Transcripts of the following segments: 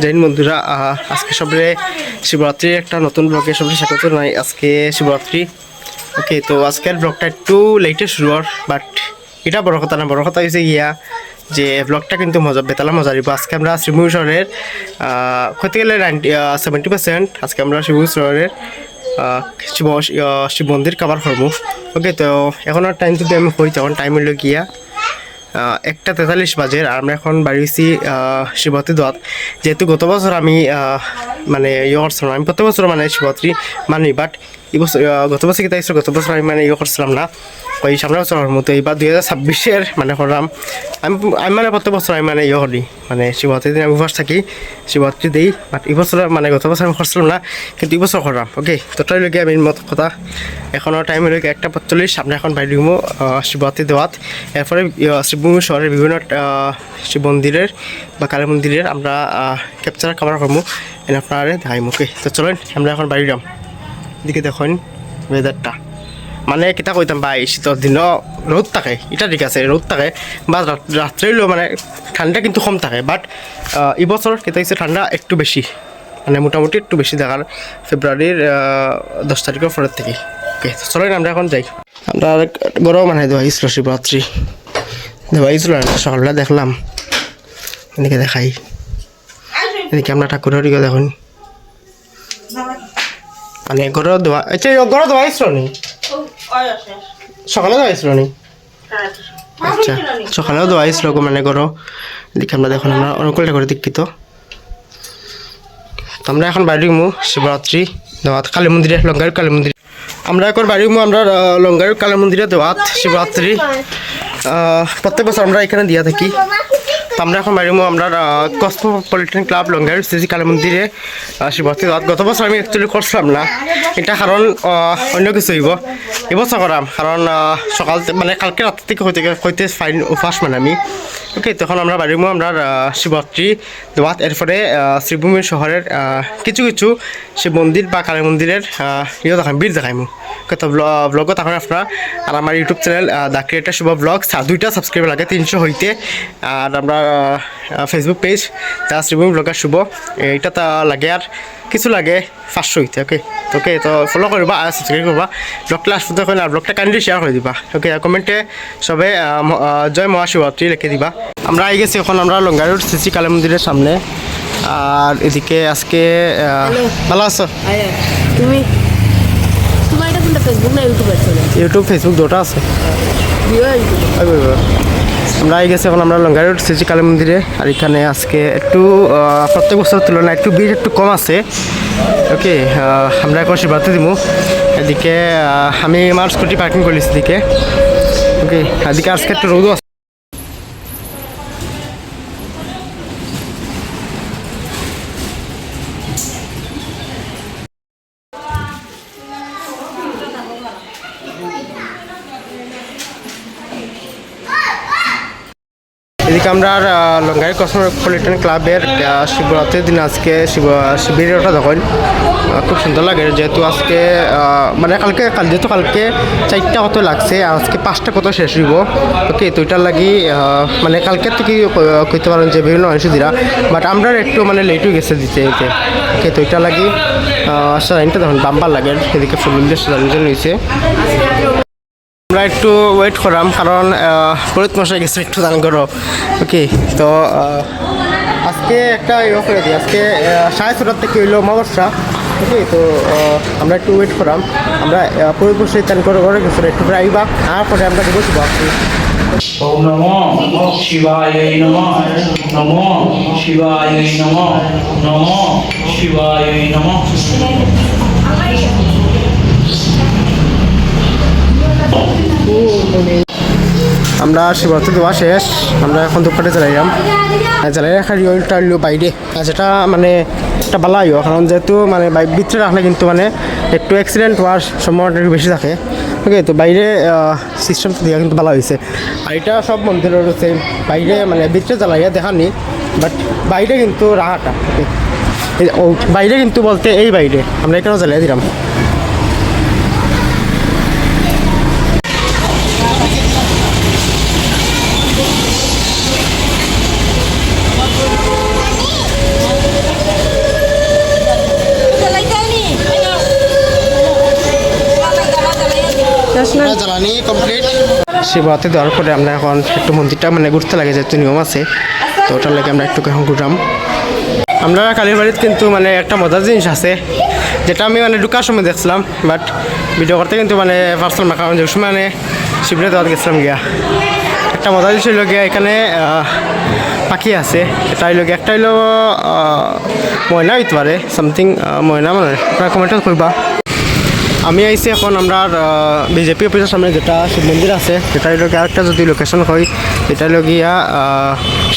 জৈন বন্ধুরা, আজকে সবরে শিবরাত্রির একটা নতুন ব্লগে সবরে স্বাগত নাই। আজকে শিবরাত্রি। ওকে, তো আজকের ব্লগটা একটু লেটে শুরু হওয়ার, বাট এটা বড় কথা না। বড় কথা হয়েছে গিয়া যে ব্লগটা কিন্তু মজা বেতালা মজা দিব। আজকে আমরা শ্রীভূমি শহরের হতে গেলে 70% আজকে আমরা শ্রীভূমি শহরের শিব মন্দির কাবার করবো। ওকে, তো এখন টাইম যদি আমি হই তখন টাইম হইল গিয়া 1:43 বাজে। আর আমরা এখন বাড়িয়েছি শিবরাত্রি দোয়াত। যেহেতু গত বছর আমি মানে করছিলাম, আমি প্রত্যেক বছর মানে শিবরাত্রি মানি, বাট এই বছর গত বছর কি তাইছিল, গত বছর আমি মানে করছিলাম না। ওই সামনে বছরের মতো এইবার 2026-এর মানে করলাম। আমি মানে প্রত্যেক বছর আমি মানে করি, মানে শিবরাত্রির দিন আমি উপবাস থাকি, শিবরাত্রি দিই। বাট এই বছর মানে গত বছর আমি করছিলাম না, কিন্তু এই বছর করলাম। ওকে, তো তাই লোকে আমি মত কথা এখনও টাইম হলো 1:45। আমরা এখন বাইরে দিব শিবরাত্রি দেওয়াত। এরপরে শ্রীভূমি শহরের বিভিন্ন শিব মন্দিরের বা কালী মন্দিরের আমরা ক্যাপচার কাভার করবো, আপনারা দেখাই। ওকে, তো চলেন আমরা এখন বাইরে যাম। এদিকে দেখুন ওয়েদারটা, মানে কিতা কইতাম ভাই, শীতের দিনও রোদ থাকে, এটা ঠিক আছে, রোদ থাকে বা রাত্রে হইলেও মানে ঠান্ডা কিন্তু কম থাকে। বাট এই বছর কিতা হচ্ছে ঠান্ডা একটু বেশি, মানে মোটামুটি একটু বেশি দেখার ফেব্রুয়ারির 10 তারিখের পরের থেকে। ওকে, তো চলেন আমরা এখন যাই। আমরা গরম মানে দেওয়া হয়েছিল শিবরাত্রি, দেওয়া হয়েছিল সকালবেলা দেখলাম। এদিকে দেখাই, এদিকে আমরা ঠাকুরের দিকে দেখুন, মানে গরম দেওয়া। আচ্ছা, গরম দেওয়া হয়েছিল নি? সকালে দেওয়া হয়েছিল নি? আচ্ছা, সকালেও দেওয়া হয়েছিল মানে গরম। এদিকে আমরা দেখুন, আমরা অনুকূল ঠাকুরের দীক্ষিত। আমরা এখন বাড়ি শিবরাত্রি দেওয়াত কালী মন্দিরে, লঙ্গার কালী মন্দির। আমরা এখন বাড়ি আমরা লঙ্গার কালী মন্দিরে দেওয়াত শিবরাত্রি প্রত্যেক বছর আমরা এখানে দিয়া থাকি। তো আমরা এখন বাড়ি আমরা কসমোপলিটান ক্লাব লঙ্গার শ্রী কালী মন্দিরে শিবরাত্রি দেওয়াত। গত বছর আমি অ্যাকচুয়ালি করছিলাম না, এটা কারণ অন্য কিছু হইব। এবছর করাম কারণ সকাল মানে কালকে রাত থেকে হইতে ফাইন উপাস মানে আমি। ওকে, তখন আমরা বাড়ি আমরা শিবরাত্রি দেওয়াত। এরপরে শ্রীভূমি শহরের কিছু কিছু শিব মন্দির বা কালী মন্দিরের দেখাম, বীর দেখাইমু। তো ব্লগও তখন আপনারা আর আমার YouTube channel the creator Shubho blogs 2টা সাবস্ক্রাইব লাগে 300 হইতে। আর আমরা Facebook page the Sribhumi blogger Shubho, এইটা তা লাগে আর কিছু লাগে 500 হইতে। ওকে, ওকে, তো ফলো করবা আর সাবস্ক্রাইব করবা। ব্লগটা আসতে হয় না, ব্লগটা কাইন্ডলি শেয়ার করে দিবা। ওকে, কমেন্টে সবে জয় মহাশিবরাত্রি লিখে দিবা। আমরা আই গেছি এখন আমরা লঙ্গারুর শ্রী কালী মন্দিরের সামনে। আর এদিকে আজকে ভালো আছো তুমি? তোমার এটা কোনটা, ফেসবুক না ইউটিউব আছে? ইউটিউব ফেসবুক দুটো আছে। আমরা আই গেছি এখন আমরা লঙ্গারুর শ্রী কালী মন্দিরে। আর এখানে আজকে একটু প্রত্যেক বছরের তুলনায় একটু ভিড় একটু কম আছে। ওকে, আমরা এখন শিবরাত্রি দিব। এদিকে আমি আমার স্কুটি পার্কিং করেছি এদিকে। ওকে, এদিকে আজকে একটু রোদও আছে। এদিকে আমরা লঙ্গাই কসমোপলিটান ক্লাবের শিবরাত্রির দিন আজকে শিবিরটা দেখুন, খুব সুন্দর লাগে। যেহেতু আজকে মানে যেহেতু কালকে 4টা কত লাগছে, আজকে 5টা কত শেষ হইব। ওকে, তো এটার লাগি মানে কালকের থেকে কইতে পারেন যে বিভিন্ন মানুষ দিরা, বাট আমরা একটু মানে লেট হয়ে গেছে দিতে দিতে। ওকে, তো এটা লাগি সাইনটা দেখুন বাম্বার লাগে। এদিকে ফুল দিয়ে সাজানো হয়েছে। আমরা একটু ওয়েট করাম কারণ পরিত মশাই গেছে একটু দান করো। ওকে, তো আজকে একটা করে দিই, আজকে 6:30 থেকে হইলো অমাবস্যা। ওকে, তো আমরা একটু ওয়েট করাম। আমরা পরিত মশাই দান করে ঘরে গেছে একটু প্রায় আইবা, তারপরে আমরা বসবো। ওম নমো শিবায় নমঃ, নমো শিবায় নমঃ, নমো শিবায় নমঃ। আমরা শিবরাত্রি দেওয়া শেষ, আমরা এখন দুপুরে জ্বালাইলাম। জ্বালাই রাখার ইয়েটা হইলো বাইরে, যেটা মানে একটা ভালো হইব কারণ যেহেতু মানে ভিতরে রাখলে কিন্তু মানে একটু অ্যাক্সিডেন্ট হওয়ার সম্ভাবনা একটু বেশি থাকে। ওকে, তো বাইরে সিস্টেম দেওয়া কিন্তু ভালো হয়েছে। আর এটা সব মন্দিরের রয়েছে বাইরে, মানে ভিতরে জ্বালাইয়া দেখানি, বাট বাইরে কিন্তু রাহাটা। ও বাইরে কিন্তু বলতে এই বাইরে আমরা এখানেও জ্বালিয়ে দিলাম। শিবরাত্রি দেওয়ার পরে আমরা এখন একটু মন্দিরটা মানে ঘুরতে লাগে, যেহেতু নিয়ম আছে, তো ওটার লাগে আমরা একটু এখন ঘুরলাম। আমরা কালীবাড়িতে কিন্তু মানে একটা মজার জিনিস আছে, যেটা আমি মানে ঢুকার সময় দেখছিলাম, বাট ভিডিও করতে কিন্তু মানে পার্সোনাল না, কারণ যে সময় মানে শিবরাত্রি দেওয়ার গেছিলাম গিয়া, একটা মজার জিনিস হইল গিয়া এখানে পাখি আছে। এটা হইল গিয়া একটা হইলো ময়না হইতে পারে, সামথিং ময়না মানে আপনার কমেন্টে করবা। আমি আইছি এখন আমরা বিজেপি অফিসের সামনে যেটা শিব মন্দির আছে, যেটা হইল গিয়া একটা যদি লোকেশন হয়, এটা হইল গিয়া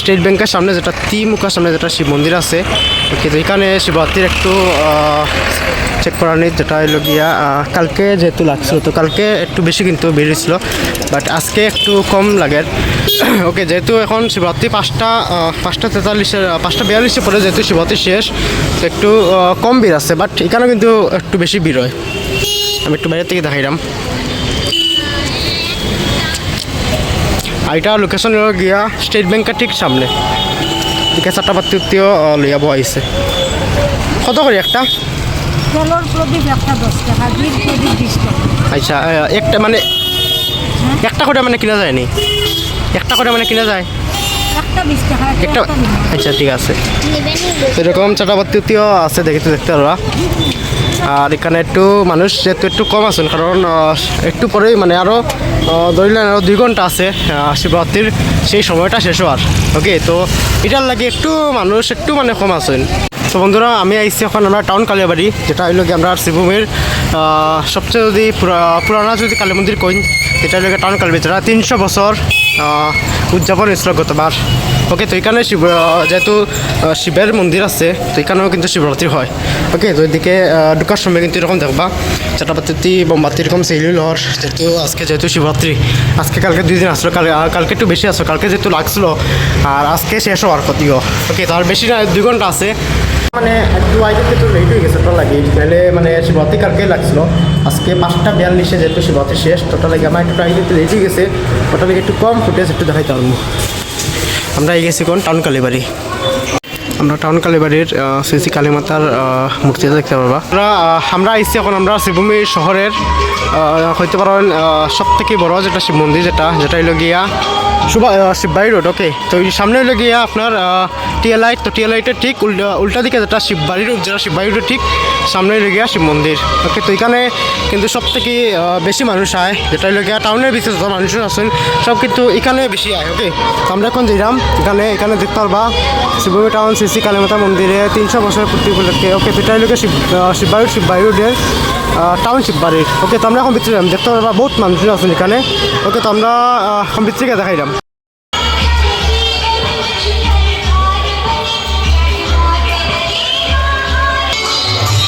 স্টেট ব্যাংকের সামনে, যেটা তিমুখার সামনে যেটা শিব মন্দির আছে। ওকে, তো এখানে শিবরাত্রির একটু চেক করা নেই, যেটা হইলো গিয়া কালকে যেহেতু লাগছিল, তো কালকে একটু বেশি কিন্তু বেরিয়েছিল, বাট আজকে একটু কম লাগে। ওকে, যেহেতু এখন শিবরাত্রি 5:43 পরে যেহেতু শিবরাত্রি শেষ, তো একটু কম ভিড় আছে, বাট এখানেও কিন্তু একটু বেশি ভিড় হয়। আমি একটু বাইরে থেকে দেখাইলাম। আর এটা লোকেশন হলো গিয়া স্টেট ব্যাংকের ঠিক সামনে, এদিকে চারটা বাতিও লইয়া বইছে। কত করে একটা? তেলর প্রদীপ একটা 10 টাকা, বীর প্রদীপ 20 টাকা। আচ্ছা, একটা মানে একটা করে মানে কিনা যায় নি? একটা করে মানে কিনা যায় একটা 20 টাকা, একটা? আচ্ছা, ঠিক আছে। এরকম চাটাবাতিও আছে, দেখতে পারবা। আর এখানে একটু মানুষ যেহেতু একটু কম আছেন, কারণ একটু পরেই মানে আরও ধরিলেন আরও 2 ঘন্টা আছে শিবরাত্রির সেই সময়টা শেষ হওয়ার। ওকে, তো এটার লাগে একটু মানুষ একটু মানে কম আছেন। তো বন্ধুরা, আমি আইছি এখন আমরা টাউন কালীবাড়ি, যেটা হইল কি আমরা শ্রীভূমির সবচেয়ে যদি পুরানা যদি কালী মন্দির কইন, এটা হইল টাউন কালীবাড়ি, যেটা 300 বছর উদযাপন হয়েছিল গতবার। ওকে, তো এখানে যেহেতু শিবের মন্দির আছে, তো এখানেও কিন্তু শিবরাত্রি হয়। ওকে, তো এদিকে ঢুকার সময় কিন্তু এরকম দেখবা চাটাপাতি বোমবাতি এরকম সেলিল হওয়ার, যেহেতু শিবরাত্রি আজকে কালকে 2 দিন আসলো, কালকে একটু বেশি আসলো, কালকে যেহেতু লাগছিলো আর আজকে শেষ হওয়ার ক্ষতিও। ওকে, তো আর বেশি না, 2 ঘন্টা আছে, মানে একটু আগে একটু লেট হয়ে গেছে, ওটা লাগে তাহলে মানে শিবরাত্রি কালকে লাগছিলো, আজকে 5:42 যেহেতু শিবরাত্রি শেষ, ওটা লাগে আমার একটু আগে একটু লেট হয়ে গেছে, ওটা লাগে একটু কম ফুটেজ একটু দেখাইতে পারবো। আমরা এই গেছি কোন টাউন কালীবাড়ি, আমরা টাউন কালীবাড়ির শ্রী কালীমাতার মূর্তিটা দেখতে পারবা। আমরা আইসি এখন আমরা শ্রীভূমি শহরের হইতে পারেন সব থেকে বড় যেটা শিব মন্দির, যেটা হইল গিয়া শিববাড়ি রোড। ওকে, তো সামনে হইল গিয়া আপনার টিএলআইট, তো টিএলআইটের ঠিক উল্টা দিকে যেটা শিববাড়ি রোড, ঠিক সামনে হইল গিয়া শিব মন্দির। ওকে, তো এখানে কিন্তু সব থেকে বেশি মানুষ আয়, যেটা হইল গিয়া টাউনের ভিতরে যত মানুষ আছেন সব কিন্তু এখানে বেশি আয়। ওকে, তো আমরা এখন যাইলাম এখানে দেখতে পারবা শ্রীভূমি টাউন শ্রী কালীমাতা মন্দিরে 300 বছরের পূর্তি উপলক্ষে। ওকে, তো এটা হইল শিববাড়ি রোডের টাউন শিববাড়ির। ওকে, তো আমরা এখন ভিতরে দেখতে পারবা বহুত মানুষ আছেন এখানে। ওকে, তো আমরা এখন ভিতরে দেখাইলাম।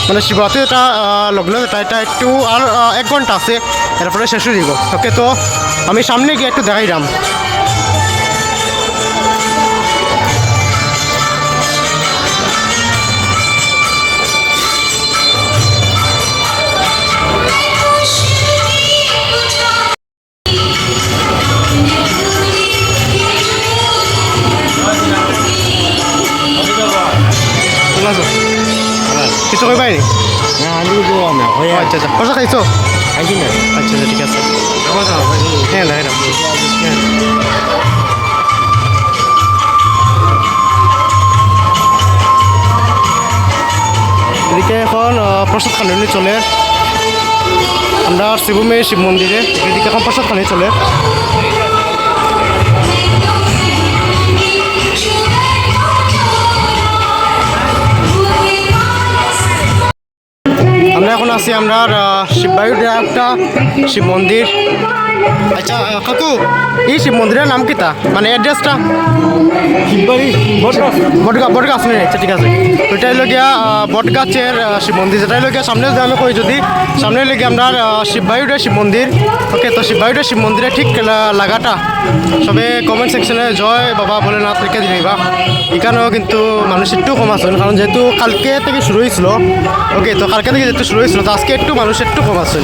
মানে শিবরাত্রি এটা লগ্ন এটা একটু আর 1 ঘন্টা আছে, এরপরে শেষ হয়ে যাব। ওকে, তো আমি সামনে গিয়ে একটু দেখাইলাম। কিছু কই পাইনি? আচ্ছা, কষা খাইছো? আচ্ছা, ঠিক আছে। হ্যাঁ, দেখাইলাম। এদিকে এখন প্রসাদ খানি চলে, আমরা শ্রীভূমি শিব মন্দিরে এদিকে এখন প্রসাদ খানি চলে। আমরা এখন আছি আমরা শিববাড়ির একটা শিব মন্দির। আচ্ছা কাকু, এই শিব মন্দিরের নাম কিতা, মানে অ্যাড্রেসটা? শিববাড়ি বটগাছ নেই। আচ্ছা, ঠিক আছে। ওইটা হইল গিয়া বটগাছের শিব মন্দির, যেটা হইল গিয়া সামনে যদি আমি কই, যদি সামনে হইলে গিয়ে আমরা শিববাড়ির শিব মন্দির। ওকে, তো শিববাড়ির শিব মন্দিরে ঠিক লাগাটা সবে কমেন্ট সেকশনে জয় বাবা ভোলেনাথ লিখে দিবা। এখানেও কিন্তু মানুষ একটু কম আছে, কারণ যেহেতু কালকে থেকে শুরু হয়েছিল। ওকে, তো কালকে থেকে যেহেতু শুরু হয়েছিল, তো আজকে একটু মানুষ একটু কম আছে।